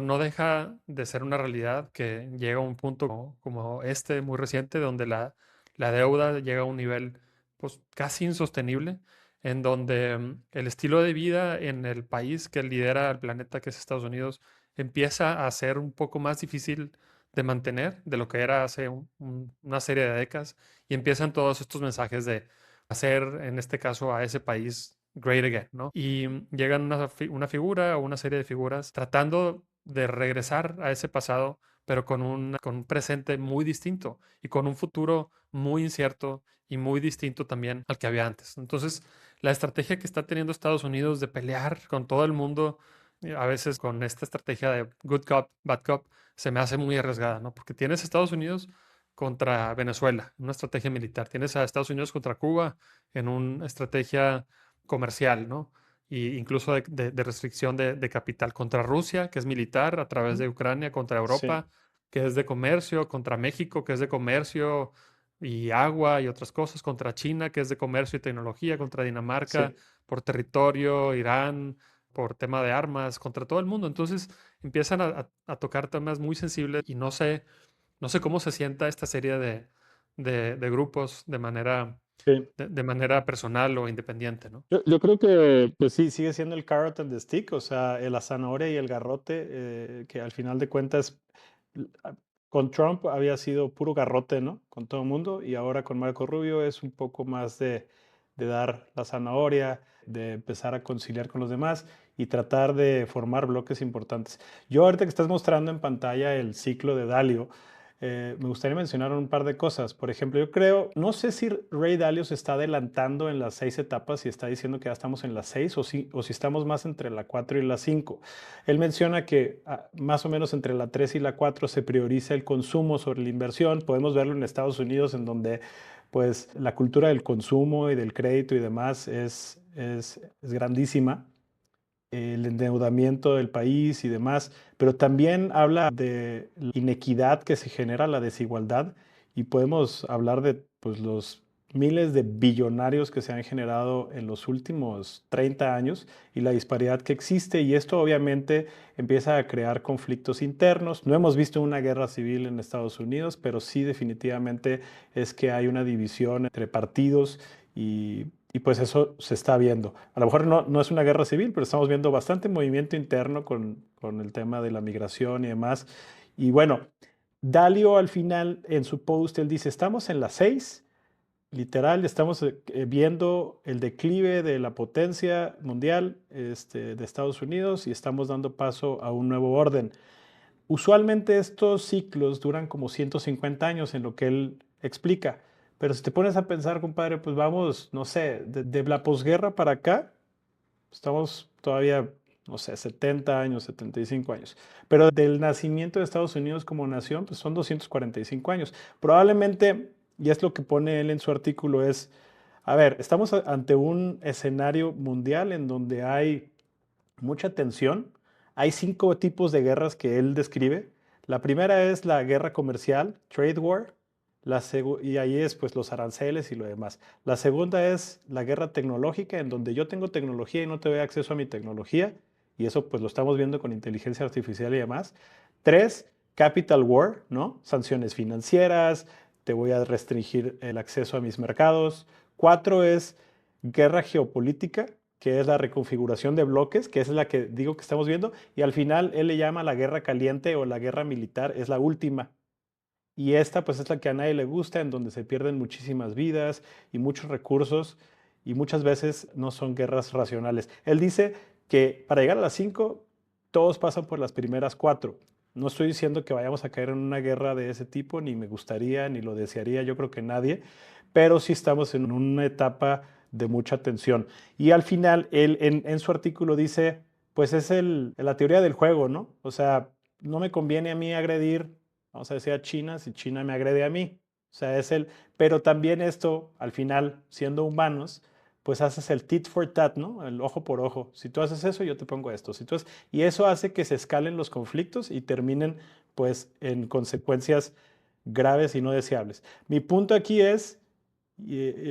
no deja de ser una realidad que llega a un punto como este muy reciente, donde la deuda llega a un nivel pues, casi insostenible, en donde el estilo de vida en el país que lidera el planeta, que es Estados Unidos, empieza a ser un poco más difícil de mantener de lo que era hace una serie de décadas, y empiezan todos estos mensajes de hacer, en este caso, a ese país great again, ¿no? Y llegan una figura o una serie de figuras tratando de regresar a ese pasado, pero con un presente muy distinto y con un futuro muy incierto y muy distinto también al que había antes. Entonces, la estrategia que está teniendo Estados Unidos de pelear con todo el mundo, a veces con esta estrategia de good cop, bad cop, se me hace muy arriesgada, ¿no? Porque tienes a Estados Unidos contra Venezuela, una estrategia militar. Tienes a Estados Unidos contra Cuba en una estrategia comercial, ¿no? Y incluso de restricción de capital contra Rusia, que es militar, a través de Ucrania, contra Sí, Europa, que es de comercio, contra México, que es de comercio, y agua y otras cosas, contra China, que es de comercio y tecnología, contra Dinamarca Sí, por territorio, Irán por tema de armas, contra todo el mundo. Entonces empiezan a tocar temas muy sensibles y no sé cómo se sienta esta serie de grupos sí. de manera personal o independiente, ¿no? Yo creo que, pues sí, sigue siendo el carrot and the stick, o sea, la zanahoria y el garrote, que al final de cuentas, l- a- con Trump había sido puro garrote, ¿no? Con todo el mundo, y ahora con Marco Rubio es un poco más de dar la zanahoria, de empezar a conciliar con los demás y tratar de formar bloques importantes. Yo ahorita que estás mostrando en pantalla el ciclo de Dalio, me gustaría mencionar un par de cosas. Por ejemplo, yo creo, no sé si Ray Dalio se está adelantando en las 6 etapas y está diciendo que ya estamos en las 6 o si estamos más entre la 4 y la 5. Él menciona que más o menos entre la 3 y la 4 se prioriza el consumo sobre la inversión. Podemos verlo en Estados Unidos, en donde pues la cultura del consumo y del crédito y demás es grandísima, el endeudamiento del país y demás, pero también habla de la inequidad que se genera, la desigualdad, y podemos hablar de pues, los miles de billonarios que se han generado en los últimos 30 años y la disparidad que existe, y esto obviamente empieza a crear conflictos internos. No hemos visto una guerra civil en Estados Unidos, pero sí definitivamente es que hay una división entre partidos y pues eso se está viendo. A lo mejor no es una guerra civil, pero estamos viendo bastante movimiento interno con el tema de la migración y demás. Y bueno, Dalio al final en su post, él dice, estamos en las 6, literal, estamos viendo el declive de la potencia mundial de Estados Unidos y estamos dando paso a un nuevo orden. Usualmente estos ciclos duran como 150 años en lo que él explica, pero si te pones a pensar, compadre, pues vamos, no sé, de la posguerra para acá, estamos todavía, no sé, 70 años, 75 años, pero del nacimiento de Estados Unidos como nación, pues son 245 años. Probablemente, y es lo que pone él en su artículo, es, a ver, estamos ante un escenario mundial en donde hay mucha tensión. Hay 5 tipos de guerras que él describe. La primera es la guerra comercial, trade war, y ahí es pues los aranceles y lo demás. La segunda es la guerra tecnológica, en donde yo tengo tecnología y no te doy acceso a mi tecnología, y eso pues lo estamos viendo con inteligencia artificial y demás. Tres, capital war, ¿no? Sanciones financieras, te voy a restringir el acceso a mis mercados. Cuatro es guerra geopolítica, que es la reconfiguración de bloques, que es la que digo que estamos viendo, y al final él le llama la guerra caliente o la guerra militar, es la última. Y esta pues es la que a nadie le gusta, en donde se pierden muchísimas vidas y muchos recursos, y muchas veces no son guerras racionales. Él dice que para llegar a las 5, todos pasan por las primeras 4. No estoy diciendo que vayamos a caer en una guerra de ese tipo, ni me gustaría, ni lo desearía, yo creo que nadie, pero sí estamos en una etapa de mucha tensión. Y al final, él en su artículo dice, pues es la teoría del juego, ¿no? O sea, no me conviene a mí agredir, vamos a decir, a China si China me agrede a mí. O sea, pero también esto, al final, siendo humanos, pues haces el tit for tat, ¿no? El ojo por ojo. Si tú haces eso, yo te pongo esto. Y eso hace que se escalen los conflictos y terminen, pues, en consecuencias graves y no deseables. Mi punto aquí es,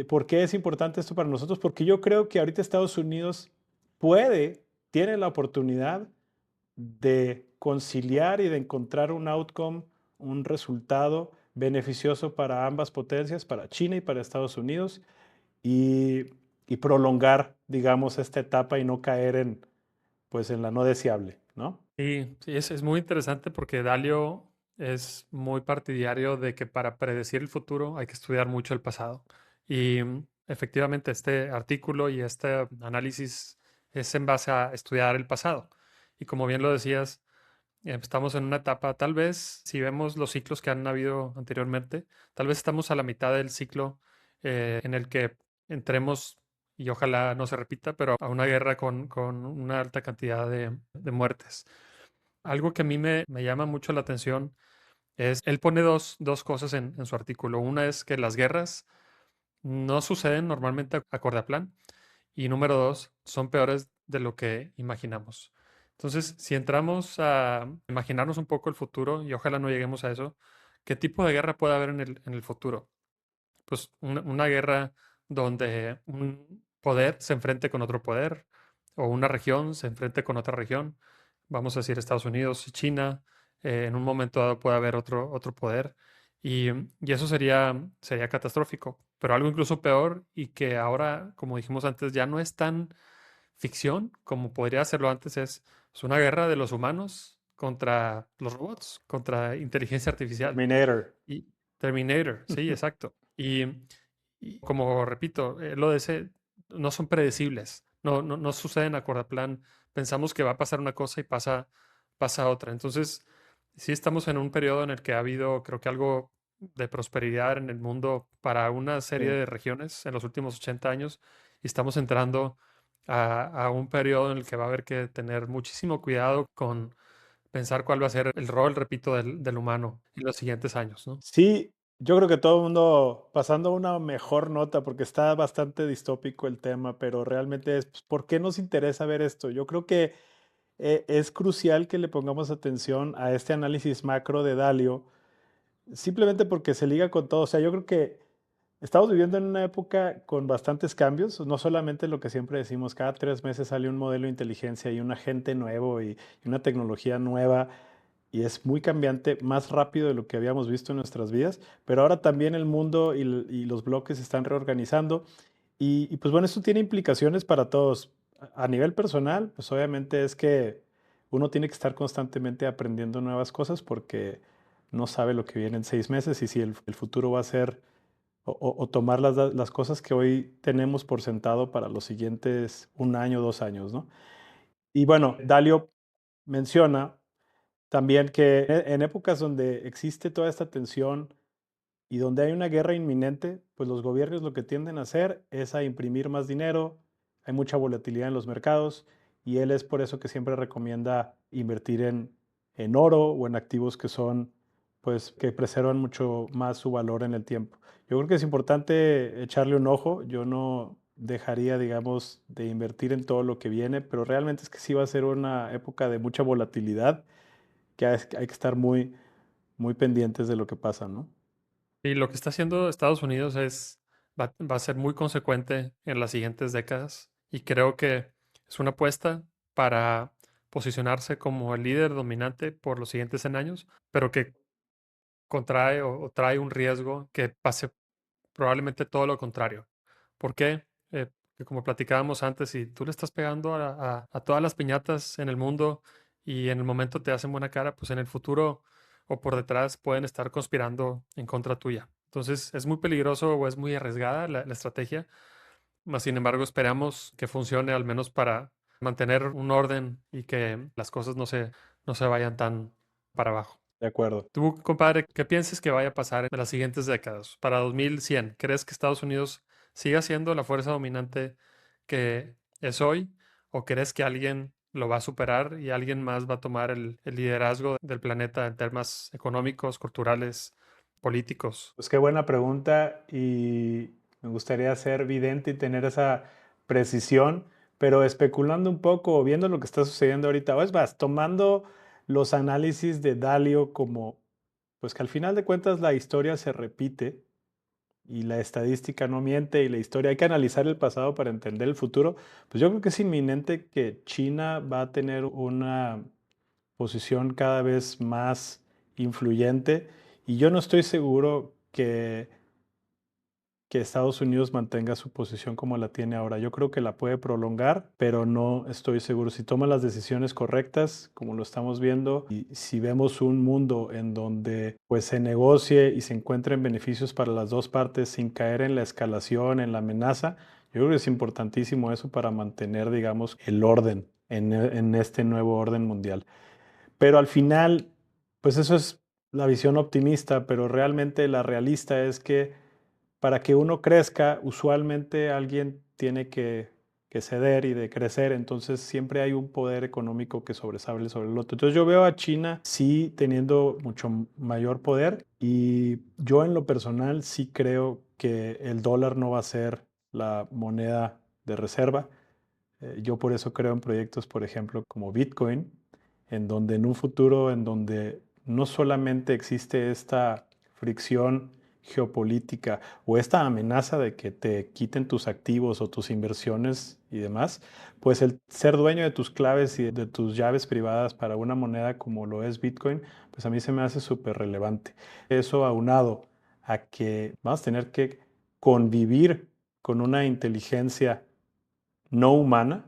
¿por qué es importante esto para nosotros? Porque yo creo que ahorita Estados Unidos tiene la oportunidad de conciliar y de encontrar un outcome, un resultado beneficioso para ambas potencias, para China y para Estados Unidos, y, y prolongar, digamos, esta etapa y no caer pues, en la no deseable, ¿no? Sí, sí, es muy interesante porque Dalio es muy partidario de que para predecir el futuro hay que estudiar mucho el pasado. Y efectivamente este artículo y este análisis es en base a estudiar el pasado. Y como bien lo decías, estamos en una etapa, tal vez, si vemos los ciclos que han habido anteriormente, tal vez estamos a la mitad del ciclo en el que entremos, y ojalá no se repita, pero a una guerra con una alta cantidad de muertes. Algo que a mí me llama mucho la atención es, él pone dos cosas en su artículo. Una es que las guerras no suceden normalmente acorde a plan. Y número dos, son peores de lo que imaginamos. Entonces, si entramos a imaginarnos un poco el futuro, y ojalá no lleguemos a eso, ¿qué tipo de guerra puede haber en el futuro? pues una guerra donde un poder se enfrente con otro poder o una región se enfrente con otra región. Vamos a decir Estados Unidos y China. En un momento dado puede haber otro poder y eso sería catastrófico. Pero algo incluso peor y que ahora, como dijimos antes, ya no es tan ficción como podría serlo antes, es una guerra de los humanos contra los robots, contra inteligencia artificial. Terminator. Y Terminator, sí, exacto. Y como repito, lo de ese no son predecibles, no suceden acorde a plan. Pensamos que va a pasar una cosa y pasa otra. Entonces, sí estamos en un periodo en el que ha habido, creo que algo de prosperidad en el mundo para una serie Sí. de regiones en los últimos 80 años y estamos entrando a un periodo en el que va a haber que tener muchísimo cuidado con pensar cuál va a ser el rol, repito, del humano en los siguientes años, ¿no? Sí, yo creo que todo el mundo pasando a una mejor nota, porque está bastante distópico el tema, pero realmente es, pues, ¿por qué nos interesa ver esto? Yo creo que es crucial que le pongamos atención a este análisis macro de Dalio, simplemente porque se liga con todo. O sea, yo creo que estamos viviendo en una época con bastantes cambios, no solamente lo que siempre decimos, cada 3 meses sale un modelo de inteligencia y un agente nuevo y una tecnología nueva y es muy cambiante, más rápido de lo que habíamos visto en nuestras vidas, pero ahora también el mundo y los bloques se están reorganizando y pues bueno, esto tiene implicaciones para todos. A nivel personal, pues obviamente es que uno tiene que estar constantemente aprendiendo nuevas cosas porque no sabe lo que viene en 6 meses y si el futuro va a ser o tomar las cosas que hoy tenemos por sentado para los siguientes 1 año, 2 años, ¿no? Y bueno, Dalio menciona también que en épocas donde existe toda esta tensión y donde hay una guerra inminente, pues los gobiernos lo que tienden a hacer es a imprimir más dinero, hay mucha volatilidad en los mercados y él es por eso que siempre recomienda invertir en oro o en activos que son, pues, que preservan mucho más su valor en el tiempo. Yo creo que es importante echarle un ojo, yo no dejaría, digamos, de invertir en todo lo que viene, pero realmente es que sí va a ser una época de mucha volatilidad, que hay que estar muy, muy pendientes de lo que pasa, ¿no? Y lo que está haciendo Estados Unidos va a ser muy consecuente en las siguientes décadas y creo que es una apuesta para posicionarse como el líder dominante por los siguientes 100 años, pero que contrae o trae un riesgo que pase probablemente todo lo contrario. ¿Por qué? Que como platicábamos antes, si tú le estás pegando a todas las piñatas en el mundo y en el momento te hacen buena cara, pues en el futuro o por detrás pueden estar conspirando en contra tuya. Entonces es muy peligroso o es muy arriesgada la estrategia, mas sin embargo esperamos que funcione al menos para mantener un orden y que las cosas no se vayan tan para abajo. De acuerdo. Tú, compadre, ¿qué piensas que vaya a pasar en las siguientes décadas? Para 2100, ¿crees que Estados Unidos siga siendo la fuerza dominante que es hoy? ¿O crees que alguien lo va a superar y alguien más va a tomar el liderazgo del planeta en temas económicos, culturales, políticos? Pues qué buena pregunta y me gustaría ser vidente y tener esa precisión, pero especulando un poco, o viendo lo que está sucediendo ahorita, o es más, tomando los análisis de Dalio como, pues que al final de cuentas la historia se repite y la estadística no miente y la historia, hay que analizar el pasado para entender el futuro, pues yo creo que es inminente que China va a tener una posición cada vez más influyente y yo no estoy seguro que Estados Unidos mantenga su posición como la tiene ahora. Yo creo que la puede prolongar, pero no estoy seguro. Si toma las decisiones correctas, como lo estamos viendo, y si vemos un mundo en donde pues se negocie y se encuentren beneficios para las dos partes sin caer en la escalación, en la amenaza, yo creo que es importantísimo eso para mantener, digamos, el orden en este nuevo orden mundial. Pero al final, pues eso es la visión optimista, pero realmente la realista es que para que uno crezca, usualmente alguien tiene que ceder y de crecer, entonces siempre hay un poder económico que sobresale sobre el otro. Entonces yo veo a China sí teniendo mucho mayor poder y yo en lo personal sí creo que el dólar no va a ser la moneda de reserva. Yo por eso creo en proyectos, por ejemplo, como Bitcoin, en donde en un futuro, en donde no solamente existe esta fricción geopolítica o esta amenaza de que te quiten tus activos o tus inversiones y demás, pues el ser dueño de tus claves y de tus llaves privadas para una moneda como lo es Bitcoin, pues a mí se me hace súper relevante. Eso aunado a que vamos a tener que convivir con una inteligencia no humana,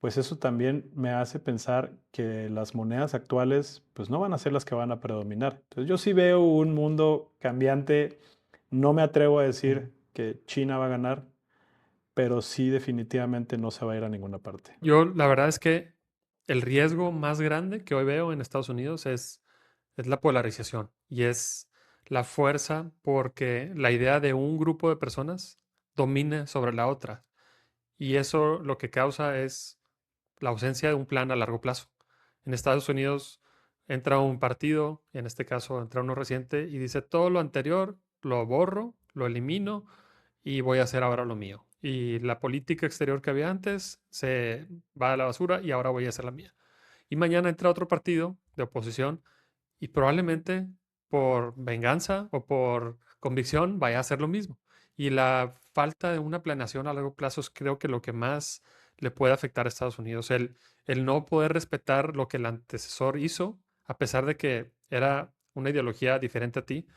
pues eso también me hace pensar que las monedas actuales pues no van a ser las que van a predominar. Entonces yo sí veo un mundo cambiante, no me atrevo a decir que China va a ganar, pero sí definitivamente no se va a ir a ninguna parte. Yo, la verdad es que el riesgo más grande que hoy veo en Estados Unidos es la polarización y es la fuerza porque la idea de un grupo de personas domine sobre la otra. Y eso lo que causa es la ausencia de un plan a largo plazo. En Estados Unidos entra un partido, en este caso entra uno reciente, y dice todo lo anterior lo borro, lo elimino y voy a hacer ahora lo mío. Y la política exterior que había antes se va a la basura y ahora voy a hacer la mía. Y mañana entra otro partido de oposición y probablemente por venganza o por convicción vaya a hacer lo mismo. Y la falta de una planeación a largo plazo es creo que lo que más le puede afectar a Estados Unidos. El no poder respetar lo que el antecesor hizo, a pesar de que era una ideología diferente a ti,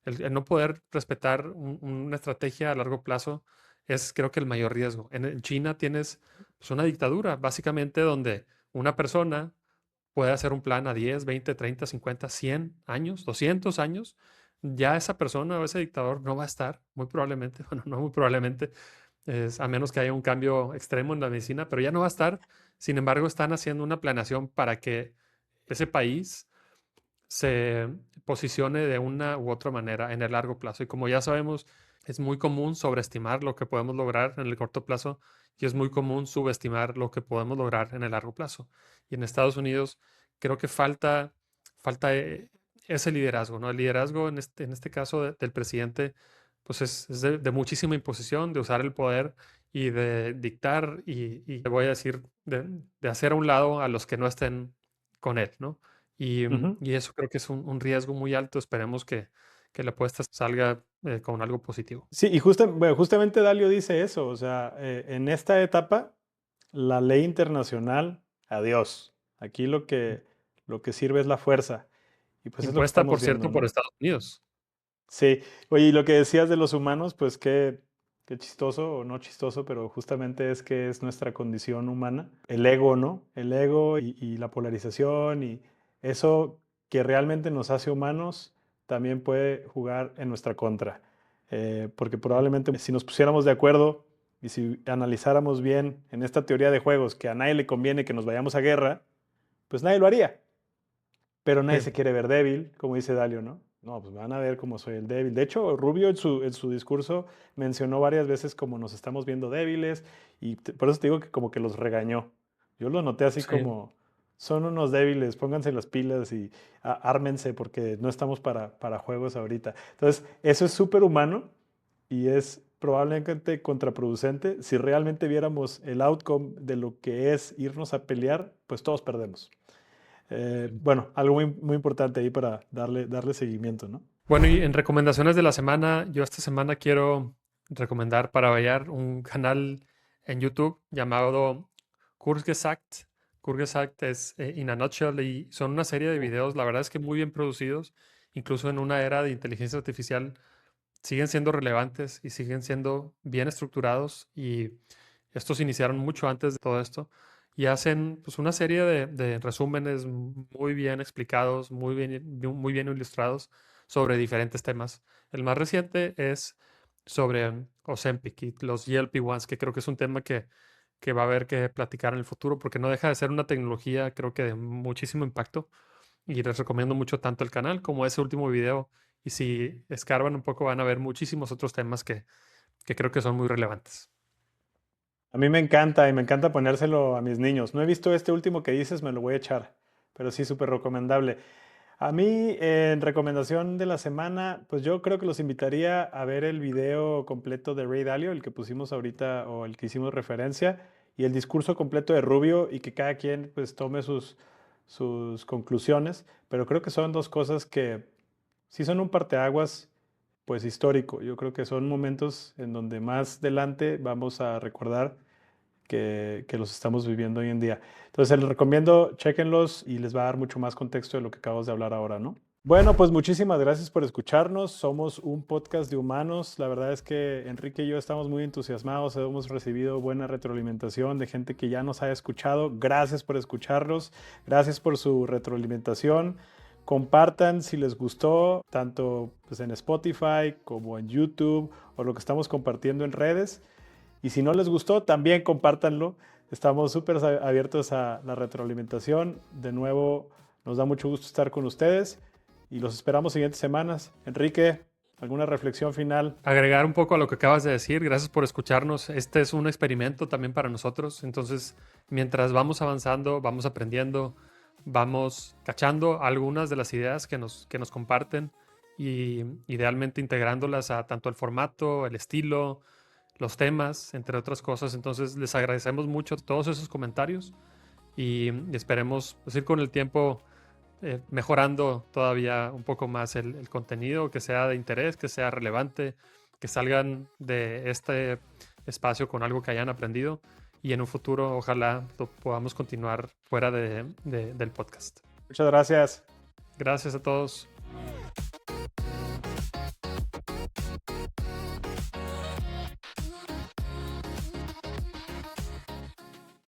el no poder respetar una estrategia a largo plazo es creo que el mayor riesgo. En China tienes pues, una dictadura, básicamente donde una persona puede hacer un plan a 10, 20, 30, 50, 100 años, 200 años, ya esa persona o ese dictador no va a estar, muy probablemente, bueno, no muy probablemente, a menos que haya un cambio extremo en la medicina, pero ya no va a estar. Sin embargo, están haciendo una planeación para que ese país se posicione de una u otra manera en el largo plazo. Y como ya sabemos, es muy común sobreestimar lo que podemos lograr en el corto plazo y es muy común subestimar lo que podemos lograr en el largo plazo. Y en Estados Unidos creo que falta ese liderazgo, ¿no? El liderazgo en este caso del presidente, pues es de muchísima imposición, de usar el poder y de dictar y voy a decir, de hacer a un lado a los que no estén con él, ¿no? Ujú. Y eso creo que es un riesgo muy alto. Esperemos que la apuesta salga con algo positivo. Sí, y bueno, justamente Dalio dice eso, o sea, en esta etapa, la ley internacional, adiós. Aquí lo que sirve es la fuerza. Y pues es lo que Impuesta, estamos por viendo, cierto, por ¿no? Estados Unidos. Sí, oye, y lo que decías de los humanos, pues qué chistoso o no chistoso, pero justamente es que es nuestra condición humana, el ego, ¿no? El ego y la polarización y eso que realmente nos hace humanos también puede jugar en nuestra contra. Porque probablemente si nos pusiéramos de acuerdo y si analizáramos bien en esta teoría de juegos que a nadie le conviene que nos vayamos a guerra, pues nadie lo haría. Pero nadie se Sí, quiere ver débil, como dice Dalio, ¿no? No, pues van a ver cómo soy el débil. De hecho, Rubio en su discurso mencionó varias veces como nos estamos viendo débiles y por eso te digo que como que los regañó. Yo lo noté así sí. como, son unos débiles, pónganse las pilas y ármense porque no estamos para juegos ahorita. Entonces, eso es súper humano y es probablemente contraproducente. Si realmente viéramos el outcome de lo que es irnos a pelear, pues todos perdemos. Bueno, algo muy importante ahí para darle seguimiento, ¿no? Bueno, y en recomendaciones de la semana, yo esta semana quiero recomendar para variar un canal en YouTube llamado Kurzgesagt. Kurzgesagt es in a nutshell y son una serie de videos, la verdad es que muy bien producidos, incluso en una era de inteligencia artificial siguen siendo relevantes y siguen siendo bien estructurados y estos iniciaron mucho antes de todo esto y hacen pues una serie de resúmenes muy bien explicados, muy bien ilustrados sobre diferentes temas. El más reciente es sobre Ozempic y los GLP-1s, que creo que es un tema que va a haber que platicar en el futuro porque no deja de ser una tecnología creo que de muchísimo impacto y les recomiendo mucho tanto el canal como ese último video. Y si escarban un poco van a ver muchísimos otros temas que creo que son muy relevantes. A mí me encanta y me encanta ponérselo a mis niños. No he visto este último que dices, me lo voy a echar, pero sí, súper recomendable. A mí, en recomendación de la semana, pues yo creo que los invitaría a ver el video completo de Ray Dalio, el que pusimos ahorita o el que hicimos referencia, y el discurso completo de Rubio y que cada quien pues tome sus conclusiones, pero creo que son dos cosas que sí son un parteaguas pues histórico. Yo creo que son momentos en donde más adelante vamos a recordar que los estamos viviendo hoy en día. Entonces les recomiendo, chéquenlos y les va a dar mucho más contexto de lo que acabamos de hablar ahora, ¿no? Bueno, pues muchísimas gracias por escucharnos. Somos un podcast de humanos. La verdad es que Enrique y yo estamos muy entusiasmados. Hemos recibido buena retroalimentación de gente que ya nos haya escuchado. Gracias por escucharnos. Gracias por su retroalimentación. Compartan si les gustó, tanto pues, en Spotify como en YouTube o lo que estamos compartiendo en redes. Y si no les gustó, también compártanlo. Estamos súper abiertos a la retroalimentación. De nuevo, nos da mucho gusto estar con ustedes y los esperamos siguientes semanas. Enrique, ¿alguna reflexión final? Agregar un poco a lo que acabas de decir, gracias por escucharnos. Este es un experimento también para nosotros. Entonces, mientras vamos avanzando, vamos aprendiendo, vamos cachando algunas de las ideas que nos comparten y idealmente integrándolas a tanto el formato, el estilo, los temas, entre otras cosas. Entonces, les agradecemos mucho todos esos comentarios y esperemos pues, ir con el tiempo mejorando todavía un poco más el contenido, que sea de interés, que sea relevante, que salgan de este espacio con algo que hayan aprendido y en un futuro ojalá podamos continuar fuera del podcast. Muchas gracias. Gracias a todos.